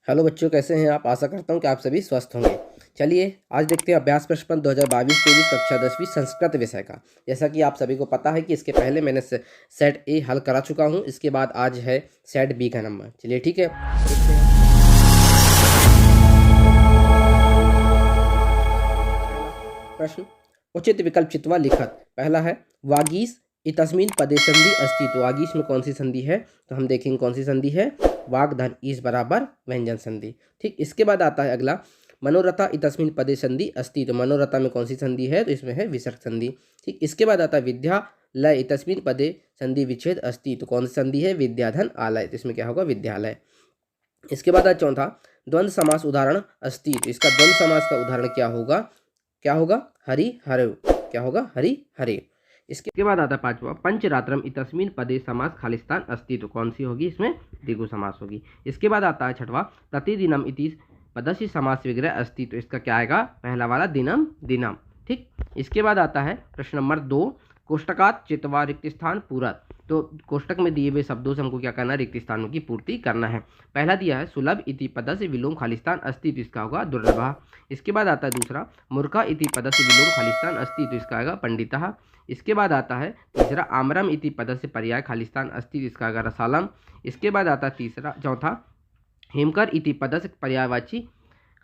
Hello बच्चों, कैसे हैं आप। आशा करता हूं कि आप सभी स्वस्थ होंगे। चलिए आज देखते हैं अभ्यास प्रश्न 2022-23 कक्षा 10वीं संस्कृत विषय का। जैसा कि आप सभी को पता है कि इसके पहले मैंने सेट ए हल करा चुका हूं। इसके बाद आज है सेट बी का नंबर। चलिए ठीक है, देखते हैं। प्रश्न, उचित विकल्प चित्वा लिखत। पहला है वागीश इतस्मिन पदे संधि अस्ति। तो वागीश में कौन सी संधि है, तो हम देखेंगे कौन सी संधि है। वाग धन ईस बराबर व्यंजन संधि। ठीक, इसके बाद आता है अगला मनोरथा इतस्मिन पदे संधि अस्ति। तो मनोरथा में कौन सी संधि है, तो इसमें है विसर्ग संधि। ठीक, इसके बाद आता है विद्या लय इतस्मिन पदे संधि विच्छेद अस्ति। तो कौन सी संधि है, विद्याधन आलय। तो इसमें क्या होगा, विद्यालय। इसके बाद आता चौथा द्वंद्व समास उदाहरण अस्ति। तो इसका द्वंद्व समास का उदाहरण क्या होगा, क्या होगा, हरि हरे। क्या होगा, हरि हरे। इसके बाद आता है पांचवा पंचरात्रम इतस्मिन पदे समास खालिस्तान अस्ति। तो कौन सी होगी, इसमें द्विगु समास होगी। इसके बाद आता है छठवा प्रतिदिनम इति पदस्य समास विग्रह अस्ति। तो इसका क्या आएगा, पहला वाला दिनम दिनम। ठीक, इसके बाद आता है प्रश्न नंबर 2 कोष्टकात चित्वा रिक्त स्थान पूरा। तो कोष्टक में दिए हुए शब्दों से हमको क्या करना है, रिक्त स्थानों की पूर्ति करना है। पहला दिया है सुलभ इति पदस्य विलोम खालिस्तान अस्ति। तो इसका होगा दुर्लभ। इसके बाद आता है दूसरा मूर्खा इति पदस्य विलोम खालिस्तान अस्ति। तो इसका आएगा पंडितः। इसके बाद आता है तीसरा आमरम इति पदस्य पर्याय खालिस्तान अस्ति। इसका आएगा रसालम। इसके बाद आता है चौथा हेमकर इति पदस्य पर्यायवाची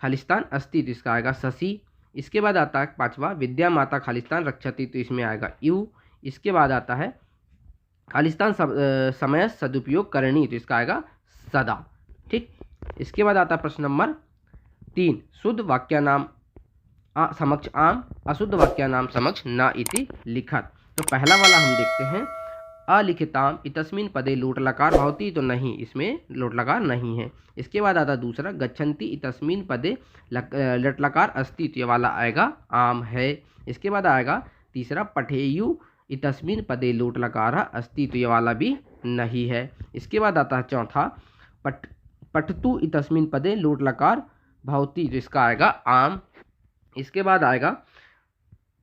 खालिस्तान अस्ति। तो इसका आएगा शशि। इसके बाद आता है पांचवा विद्या माता खालिस्तान रक्षति। तो इसमें आएगा यू। इसके बाद आता है खालिस्तान समय सदुपयोग करणी। तो इसका आएगा सदा। ठीक, इसके बाद आता है प्रश्न नंबर 3 शुद्ध वाक्य नाम समक्ष आम अशुद्ध वाक्य नाम समक्ष ना इति लिखत। तो पहला वाला हम देखते हैं अलिखिताम इतस्मिन पदे लोट लकार भवति। तो नहीं, इसमें लोट लकार नहीं है। इसके बाद आता दूसरा गच्छन्ति इतस्मिन पदे लट लकार अस्ति। तो ये वाला आएगा आम है। इसके बाद आएगा तीसरा पठेयु इतस्मिन पदे लोट लकार अस्ति। तो ये वाला भी नहीं है। इसके बाद आता है चौथा पठतु इतस्मिन पदे लोट लकार भवति। तो इसका आएगा आम। इसके बाद आएगा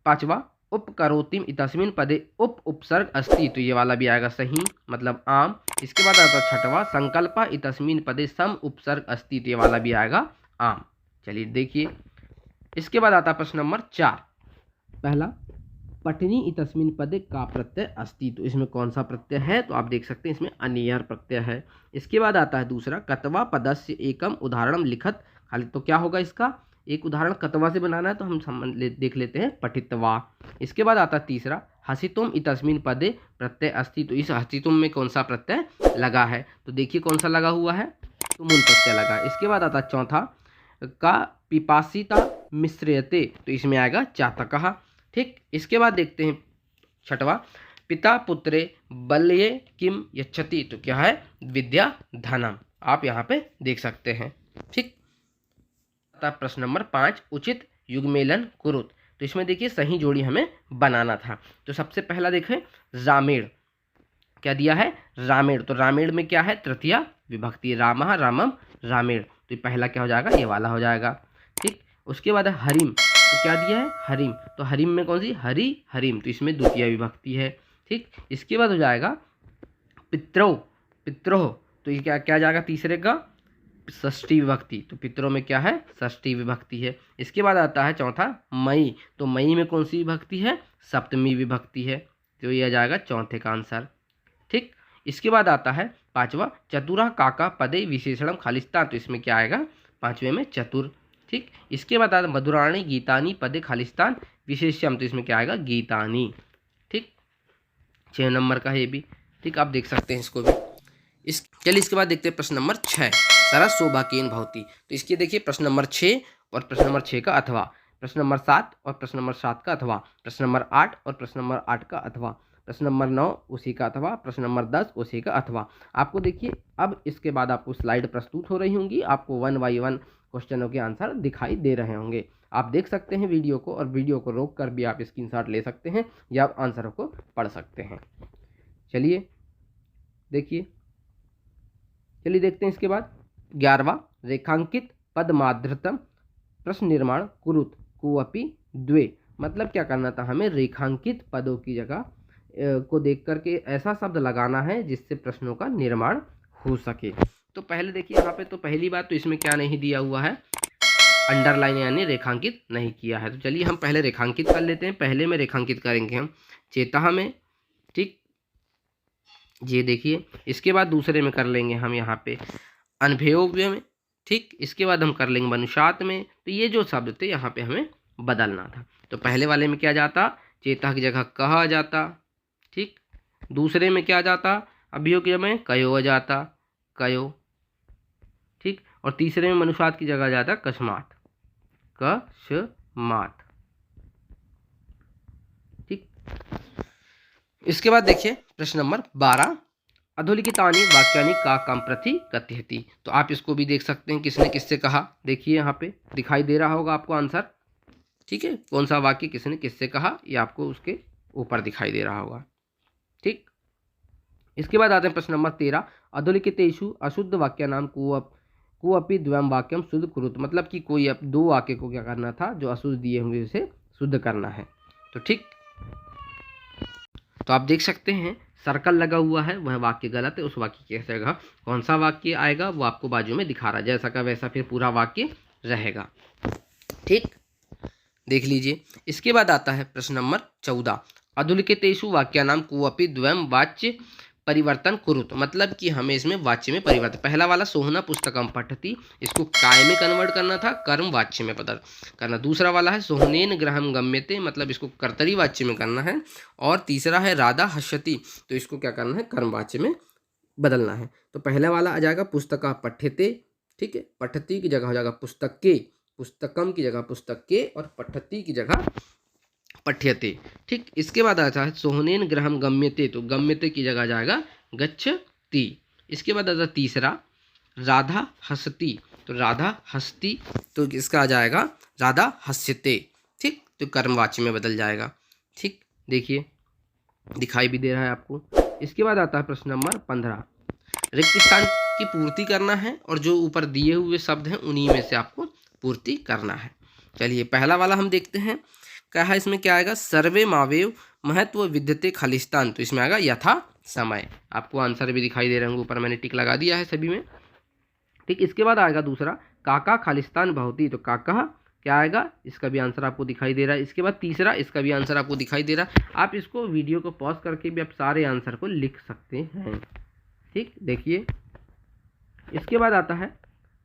पांचवा उपकरोतिम इतस्मिन पदे उपसर्ग अस्ति। तो ये वाला भी आएगा सही, मतलब आम। इसके बाद आता छठवा संकल्पा इतस्मिन पदे सम उपसर्ग अस्ति। तो ये वाला भी आएगा आम। चलिए देखिए, इसके बाद आता प्रश्न नंबर 4 पहला पठनी इतस्मिन पदे का प्रत्यय अस्ति। तो इसमें कौन सा प्रत्यय है, तो आप देख सकते हैं इसमें अनियर प्रत्यय है। इसके बाद आता है दूसरा कतवा पदस्य एकम उदाहरण लिखत खाली। तो क्या होगा, इसका एक उदाहरण कतवा से बनाना है। तो हम देख लेते हैं पठितवा। इसके बाद आता है तीसरा हसितुम इतस्मिन पदे प्रत्यय अस्ति। तो इस हसितुम में कौन सा प्रत्यय लगा है, तो देखिए कौन सा लगा हुआ है, तो मूल प्रत्यय लगा है। इसके बाद आता चौथा का पिपासिता मिश्रयते। तो इसमें आएगा चातकः। ठीक, इसके बाद देखते हैं छठवा पिता पुत्रे बल्ये किम यच्छति। तो क्या है, विद्या धनम। आप यहाँ पे देख सकते हैं। ठीक, प्रश्न नंबर 5 उचित युग्मेलन कुरुत। तो इसमें देखिए सही जोड़ी हमें बनाना था। तो सबसे पहला देखें रामेण, क्या दिया है, रामेण। तो रामेण में क्या है, तृतीया विभक्ति, रामः रामम रामेण। तो पहला क्या हो जाएगा, ये वाला हो जाएगा। ठीक, उसके बाद हरिम। तो क्या दिया है, हरिम। तो हरिम में कौन सी, हरि हरिम। तो इसमें द्वितीय विभक्ति है। ठीक, इसके बाद हो जाएगा पित्रो पित्रोह। तो ये क्या क्या जाएगा, तीसरे का षष्ठी विभक्ति। तो पितरों में क्या है, षष्ठी विभक्ति है। इसके बाद आता है चौथा मई। तो मई में कौन सी विभक्ति है, सप्तमी विभक्ति है। तो यह जाएगा चौथे का आंसर। ठीक, इसके बाद आता है पांचवा चतुरा काका पदे विशेषणम खालिस्तान। तो इसमें क्या आएगा, पांचवे में चतुर। ठीक, इसके बाद आता है मधुराणी गीतानी पदे खालिस्तान विशेष्यम। तो इसमें क्या आएगा, गीतानी। ठीक, 6 नंबर का है ये भी। ठीक, आप देख सकते हैं इसको भी। चलिए इसके बाद देखते हैं प्रश्न नंबर 6 सरस सौभाग्येन भवति। तो इसके देखिए प्रश्न नंबर 6 और प्रश्न नंबर 6 का अथवा, प्रश्न नंबर 7 और प्रश्न नंबर 7 का अथवा, प्रश्न नंबर 8 और प्रश्न नंबर 8 का अथवा, प्रश्न नंबर 9 उसी का अथवा, प्रश्न नंबर 10 उसी का अथवा। आपको देखिए अब इसके बाद आपको स्लाइड प्रस्तुत हो रही होंगी, आपको 1 बाई 1 क्वेश्चनों के आंसर दिखाई दे रहे होंगे। आप देख सकते हैं वीडियो को, और वीडियो को रोक कर भी आप स्क्रीनशॉट ले सकते हैं या आप आंसरों को पढ़ सकते हैं। चलिए देखिए, चलिए देखते हैं इसके बाद 11वां रेखांकित पदमाधृतम प्रश्न निर्माण कुरुत कुअपि द्वे। मतलब क्या करना था, हमें रेखांकित पदों की जगह को देख करके ऐसा शब्द लगाना है जिससे प्रश्नों का निर्माण हो सके। तो पहले देखिए यहाँ पे तो पहली बात तो इसमें क्या नहीं दिया हुआ है, अंडरलाइन यानी रेखांकित नहीं किया है। तो चलिए हम पहले रेखांकित कर लेते हैं। पहले में रेखांकित करेंगे हम चेता में, ठीक, ये देखिए। इसके बाद दूसरे में कर लेंगे हम यहाँ पे अनभेव्य में, ठीक। इसके बाद हम कर लेंगे मनुष्यात में। तो ये जो शब्द थे यहाँ पे हमें बदलना था। तो पहले वाले में क्या जाता, चेता की जगह कहा जाता, ठीक। दूसरे में क्या जाता, अभियोग में कयो जाता, कयो, ठीक। और तीसरे में मनुष्यात की जगह जाता कस्मात, कस्मात, ठीक। इसके बाद देखिए प्रश्न नंबर 12, अधोलिखितानि वाक्यानि का काम प्रति कथयति। तो आप इसको भी देख सकते हैं किसने किससे कहा। देखिए यहाँ पे दिखाई दे रहा होगा आपको आंसर, ठीक है। कौन सा वाक्य किसने किससे कहा ये आपको उसके ऊपर दिखाई दे रहा होगा, ठीक। इसके बाद आते हैं प्रश्न नंबर 13, अधोलिखितेषु अशुद्ध वाक्यानां कुअपि द्वयं वाक्यम शुद्ध कुरुत। मतलब कि कोई अब दो वाक्य को क्या करना था, जो अशुद्ध दिए हुए उसे शुद्ध करना है। तो ठीक, तो आप देख सकते हैं सर्कल लगा हुआ है, वह वाक्य गलत है। उस वाक्य की जगह कौन सा वाक्य आएगा वो आपको बाजू में दिखा रहा है, जैसा का वैसा फिर पूरा वाक्य रहेगा, ठीक। देख लीजिए। इसके बाद आता है प्रश्न नंबर 14, अधोलिखितेषु वाक्यानां कुअपि द्वयं वाच्य परिवर्तन कुरुत। मतलब कि हमें इसमें वाच्य में परिवर्तन, पहला वाला सोहना पुस्तकम पठति, इसको काय में कन्वर्ट करना था, कर्म वाच्य में बदल करना। दूसरा वाला है सोहनेन गृहम गम्यते, मतलब इसको कर्तरी वाच्य में करना है। और तीसरा है राधा हस्यति, तो इसको क्या करना है, कर्म वाच्य में बदलना है। तो पहला वाला आ जाएगा पुस्तका पठ्यते, ठीक है। पठति की जगह हो जाएगा पुस्तके, पुस्तकम की जगह पुस्तके, और पठति की जगह पठ्यते, ठीक। इसके बाद आता है सोहनेन गृहम गम्यते, तो गम्यते की जगह जाएगा गच्छति। इसके बाद आता है तीसरा राधा हसती, तो राधा हसती, तो इसका आ जाएगा राधा हस्यते, ठीक। तो कर्मवाच्य में बदल जाएगा, ठीक। देखिए दिखाई भी दे रहा है आपको। इसके बाद आता है प्रश्न नंबर 15, रिक्त स्थान की पूर्ति करना है, और जो ऊपर दिए हुए शब्द हैं उन्हीं में से आपको पूर्ति करना है। चलिए पहला वाला हम देखते हैं, कहा इसमें क्या आएगा, सर्वे मावेव महत्व विद्यते खालिस्तान, तो इसमें आएगा यथा समय। आपको आंसर भी दिखाई दे रहे होंगे, ऊपर मैंने टिक लगा दिया है सभी में, ठीक। इसके बाद आएगा दूसरा काका खालिस्तान भवती, तो काका क्या आएगा, इसका भी आंसर आपको दिखाई दे रहा है। इसके बाद तीसरा, इसका भी आंसर आपको दिखाई दे रहा है। आप इसको वीडियो को पॉज करके भी आप सारे आंसर को लिख सकते हैं, ठीक। देखिए इसके बाद आता है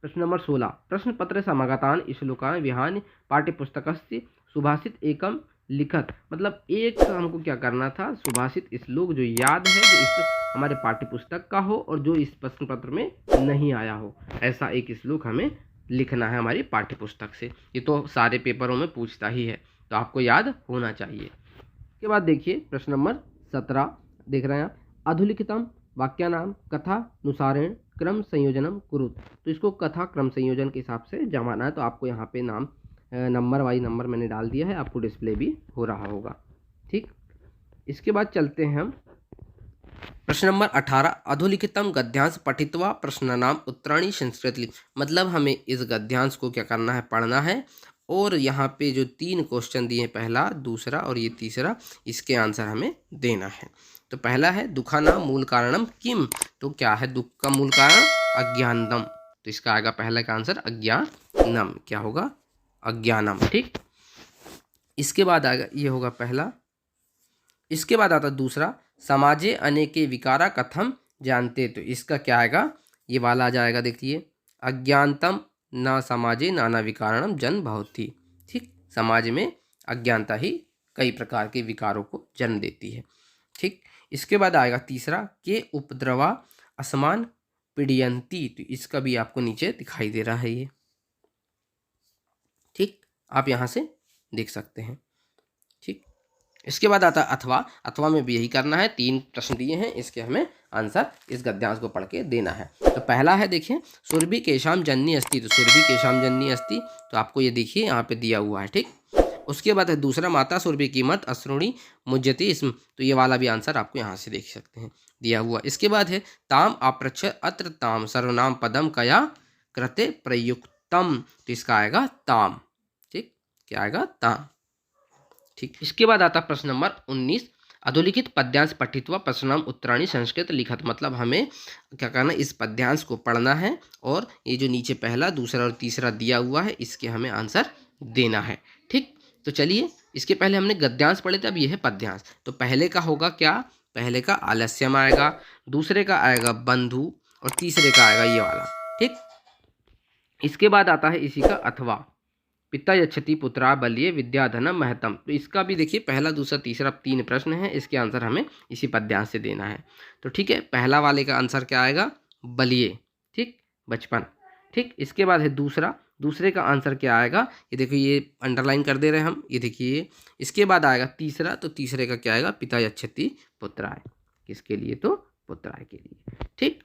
प्रश्न नंबर 16, प्रश्न पत्र समागतान श्लोकान विहान पाठ्यपुस्तकस्य सुभाषित एकम लिखत। मतलब एक हमको क्या करना था, सुभाषित श्लोक जो याद है, जो इस हमारे पाठ्यपुस्तक का हो और जो इस प्रश्न पत्र में नहीं आया हो, ऐसा एक श्लोक हमें लिखना है हमारी पाठ्यपुस्तक से। ये तो सारे पेपरों में पूछता ही है, तो आपको याद होना चाहिए। इसके बाद देखिए प्रश्न नंबर 17 देख रहे हैं आप, अधोलिखितम वाक्यानाम कथानुसारेण क्रम संयोजनम कुरुत। तो इसको कथा क्रम संयोजन के हिसाब से जमाना है। तो आपको यहाँ पे नाम नंबर वाइज नंबर मैंने डाल दिया है, आपको डिस्प्ले भी हो रहा होगा, ठीक। इसके बाद चलते हैं हम प्रश्न नंबर 18, अधोलिखितम गद्यांश पठित्वा प्रश्नानाम उत्तराणी संस्कृत। मतलब हमें इस गद्यांश को क्या करना है, पढ़ना है, और यहाँ पे जो 3 क्वेश्चन दिए, पहला दूसरा और ये तीसरा, इसके आंसर हमें देना है। तो पहला है दुखानाम मूल कारणम किम, तो क्या है दुख का मूल कारण, अज्ञानम, तो इसका आएगा पहला का आंसर अज्ञानम, क्या होगा, अज्ञानम, ठीक। इसके बाद आएगा, ये होगा पहला। इसके बाद आता दूसरा, समाजे अनेके विकारा कथम जानते, तो इसका क्या आएगा, ये वाला आ जाएगा, देखिए अज्ञानतम न समाजे नाना विकारणम जन्म भवति, ठीक। समाज में अज्ञानता ही कई प्रकार के विकारों को जन्म देती है, ठीक। इसके बाद आएगा तीसरा, के उपद्रवा असमान पीड़यंती, तो इसका भी आपको नीचे दिखाई दे रहा है ये, ठीक। आप यहाँ से देख सकते हैं, ठीक। इसके बाद आता है अथवा, अथवा में भी यही करना है, 3 प्रश्न दिए हैं, इसके हमें आंसर इस गद्यांश को पढ़ के देना है। तो पहला है देखिए, सुरभि केशाम जन्नी अस्ति, तो सुरभि केशाम जन्नी अस्ति, तो आपको ये देखिए यहाँ पे दिया हुआ है, ठीक। उसके बाद है दूसरा, माता सुरभि कीमत अश्रुणी मुज्जति इसम, तो ये वाला भी आंसर आपको यहाँ से देख सकते हैं दिया हुआ। इसके बाद है ताम अपृच्छ अत्र ताम सर्वनाम पदम कया कृते प्रयुक्तम, तो इसका आएगा ताम, ठीक। क्या आएगा, ताम, ठीक। इसके बाद आता प्रश्न नंबर 19, अधोलिखित पद्यांश पठित्वा प्रश्नम उत्तराणि संस्कृत लिखत, मतलब हमें क्या करना है, इस पद्यांश को पढ़ना है और ये जो नीचे पहला दूसरा और तीसरा दिया हुआ है इसके हमें आंसर देना है। ठीक, तो चलिए इसके पहले हमने गद्यांश पढ़े थे, अब ये है पद्यांश। तो पहले का होगा क्या, पहले का आलस्यम आएगा, दूसरे का आएगा बंधु और तीसरे का आएगा ये वाला। ठीक, इसके बाद आता है इसी का अथवा, पिता यच्छति पुत्रा बल्ये विद्याधनम महतम। तो इसका भी देखिए पहला दूसरा तीसरा 3 प्रश्न है, इसके आंसर हमें इसी पद्यांश से देना है। तो ठीक है, पहला वाले का आंसर क्या आएगा, बलिए, ठीक, बचपन। ठीक, इसके बाद है दूसरा, दूसरे का आंसर क्या आएगा, ये देखिए ये अंडरलाइन कर दे रहे हैं हम, ये देखिए। इसके बाद आएगा तीसरा, तो तीसरे का क्या आएगा, पिता यच्छति पुत्राय, किसके लिए, तो पुत्राय के लिए। ठीक,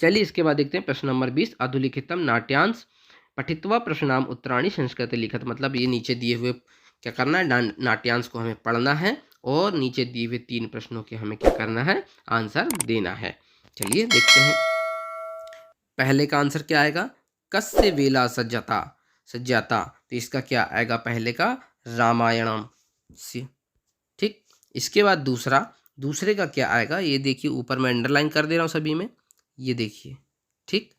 चलिए इसके बाद देखते हैं प्रश्न नंबर 20, अधोलिखितम नाट्यांश पठित्वा प्रश्नाम उत्तराणि संस्कृत लिखत, मतलब ये नीचे दिए हुए क्या करना है, नाट्यांश को हमें पढ़ना है और नीचे दिए हुए 3 प्रश्नों के हमें क्या करना है, आंसर देना है। चलिए देखते हैं, पहले का आंसर क्या आएगा, कस्य वेला सज्जता सज्जाता, तो इसका क्या आएगा, पहले का रामायणम से। ठीक, इसके बाद दूसरा, दूसरे का क्या आएगा, ये देखिए ऊपर मैं अंडरलाइन कर दे रहा हूँ सभी में, ये देखिए। ठीक,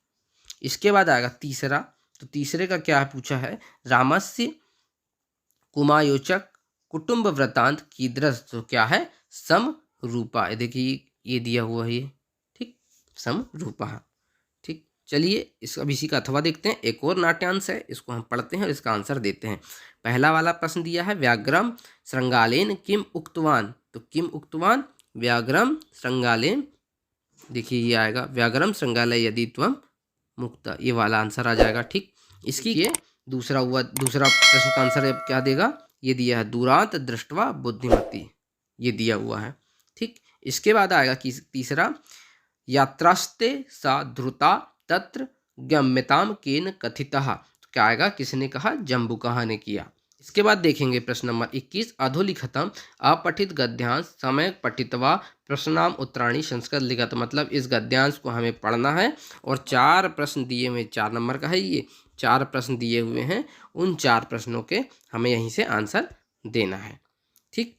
इसके बाद आएगा तीसरा, तो तीसरे का क्या पूछा है, रामस्य कुमायोचक कुटुंब वृत्तांत कीदृश, तो क्या है, समरूपा, देखिए ये दिया हुआ है, ठीक, समरूपा। ठीक, चलिए इस अब इसी का अथवा देखते हैं, एक और नाट्यांश है, इसको हम पढ़ते हैं और इसका आंसर देते हैं। पहला वाला प्रश्न दिया है, व्याघ्रम श्रृंगालेन किम उक्तवान, तो किम उक्तवान, व्याघ्रम श्रृंगालेन, देखिए ये आएगा, व्याघ्रम श्रृंगालय यदि त्वम मुक्त, ये वाला आंसर आ जाएगा। ठीक, इसकी ये दूसरा हुआ, दूसरा प्रश्न का आंसर क्या देगा, ये दिया है, दूरांत दृष्टवा बुद्धिमती, ये दिया हुआ है। ठीक, इसके बाद आएगा कि तीसरा, यात्रास्ते सा ध्रुता तत्र गम्यताम केन कथितः, तो क्या आएगा, किसने कहा, जम्बूकहा ने किया। इसके बाद देखेंगे प्रश्न नंबर 21, अधोलिखितम अपठित गद्यांश समय पठित्वा प्रश्नाम उत्तराणि संस्कृत लिखत, मतलब इस गद्यांश को हमें पढ़ना है और 4 प्रश्न दिए हुए, 4 नंबर का है ये, 4 प्रश्न दिए हुए हैं, उन 4 प्रश्नों के हमें यहीं से आंसर देना है। ठीक,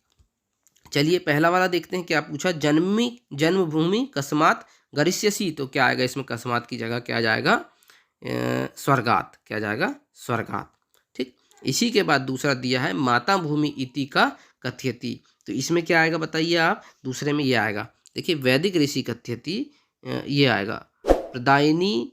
चलिए पहला वाला देखते हैं क्या पूछा, जन्मभूमि कस्मात गरिष्यसि, तो क्या आएगा, इसमें कस्मात की जगह क्या जाएगा, स्वर्गात, क्या जाएगा, स्वर्गात। ठीक, इसी के बाद दूसरा दिया है, माता भूमि इति का कथयति, तो इसमें क्या आएगा बताइए आप, दूसरे में ये आएगा, देखिए वैदिक ऋषि कथयति, ये आएगा, प्रदायिनी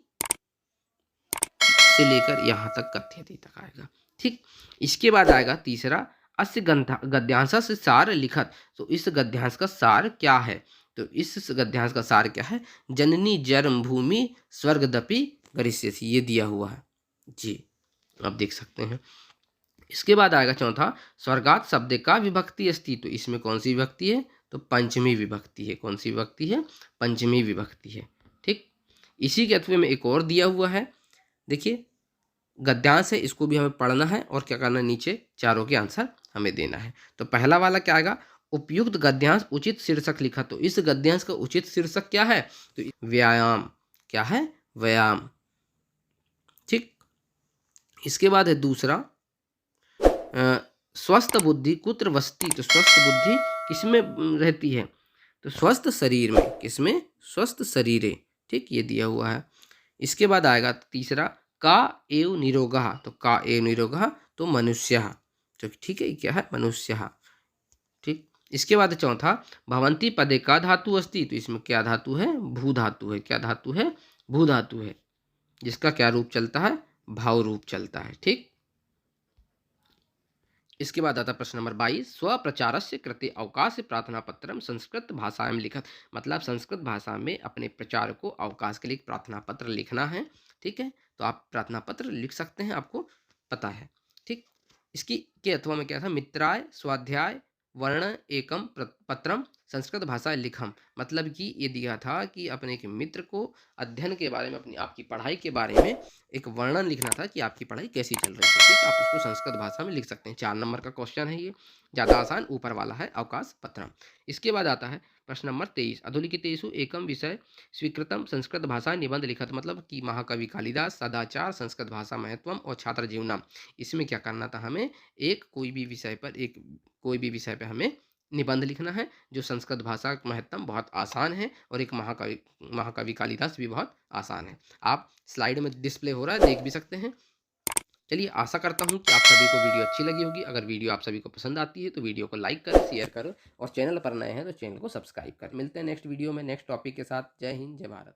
से लेकर यहाँ तक कथयति तक आएगा। ठीक, इसके बाद आएगा तीसरा, अस्य गद्यांश से सार लिखत, तो इस गद्यांश का सार क्या है, तो इस गद्यांश का सार क्या है, जननी जन्मभूमि स्वर्गदपि गरिष्यसि, ये दिया हुआ है जी, आप देख सकते हैं। इसके बाद आएगा चौथा, स्वर्गात शब्द का विभक्ति अस्ति, तो इसमें कौन सी विभक्ति है, तो पंचमी विभक्ति है, कौन सी विभक्ति है, पंचमी विभक्ति है। ठीक, इसी के अथवा में एक और दिया हुआ है, देखिए गद्यांश है, इसको भी हमें पढ़ना है और क्या करना है, नीचे चारों के आंसर हमें देना है। तो पहला वाला क्या आएगा, उपयुक्त गद्यांश उचित शीर्षक लिखा, तो इस गद्यांश का उचित शीर्षक क्या है, तो व्यायाम, क्या है, व्यायाम। ठीक, इसके बाद है दूसरा, स्वस्थ बुद्धि कुत्र वसति, तो स्वस्थ बुद्धि किसमें रहती है, तो स्वस्थ शरीर में, किसमें, स्वस्थ शरीरे। ठीक, ये दिया हुआ है। इसके बाद आएगा तीसरा, का एव निरोगः, तो का एव निरोगः, तो मनुष्यः, तो ठीक है, क्या है, मनुष्यः। ठीक, इसके बाद चौथा, भवन्ति पदे का धातु अस्ति, तो इसमें क्या धातु है, भू धातु है, क्या धातु है, भू धातु है, जिसका क्या रूप चलता है, भाव रूप चलता है। ठीक, इसके बाद आता प्रश्न नंबर 22, स्वप्रचारस्य कृते अवकाश प्रार्थना पत्रम संस्कृत भाषा में लिखत, मतलब संस्कृत भाषा में अपने प्रचार को अवकाश के लिए प्रार्थना पत्र लिखना है। ठीक है, तो आप प्रार्थना पत्र लिख सकते हैं, आपको पता है। ठीक, इसकी के अथवा में क्या था, मित्राय स्वाध्याय वर्ण एकम पत्रम संस्कृत भाषा लिखम, मतलब कि ये दिया था कि अपने एक मित्र को अध्ययन के बारे में, अपनी आपकी पढ़ाई के बारे में एक वर्णन लिखना था कि आपकी पढ़ाई कैसी चल रही है। ठीक, आप इसको संस्कृत भाषा में लिख सकते हैं। 4 नंबर का क्वेश्चन है, ये ज़्यादा आसान, ऊपर वाला है अवकाश पत्रम। इसके बाद आता है प्रश्न नंबर 23, अधोलिखितेषु एकम विषय स्वीकृतम संस्कृत भाषा निबंध लिखत, मतलब कि महाकवि कालिदास, सदाचार, संस्कृत भाषा महत्वम और छात्र जीवनम, इसमें क्या करना था हमें, एक कोई भी विषय पर हमें निबंध लिखना है जो संस्कृत भाषा का महत्तम बहुत आसान है, और एक महाकवि महाकवि कालिदास भी बहुत आसान है। आप स्लाइड में डिस्प्ले हो रहा है, देख भी सकते हैं। चलिए, आशा करता हूँ कि आप सभी को वीडियो अच्छी लगी होगी। अगर वीडियो आप सभी को पसंद आती है तो वीडियो को लाइक करें, शेयर करें, और चैनल पर नए हैं तो चैनल को सब्सक्राइब करें। मिलते हैं नेक्स्ट वीडियो में नेक्स्ट टॉपिक के साथ। जय हिंद, जय भारत।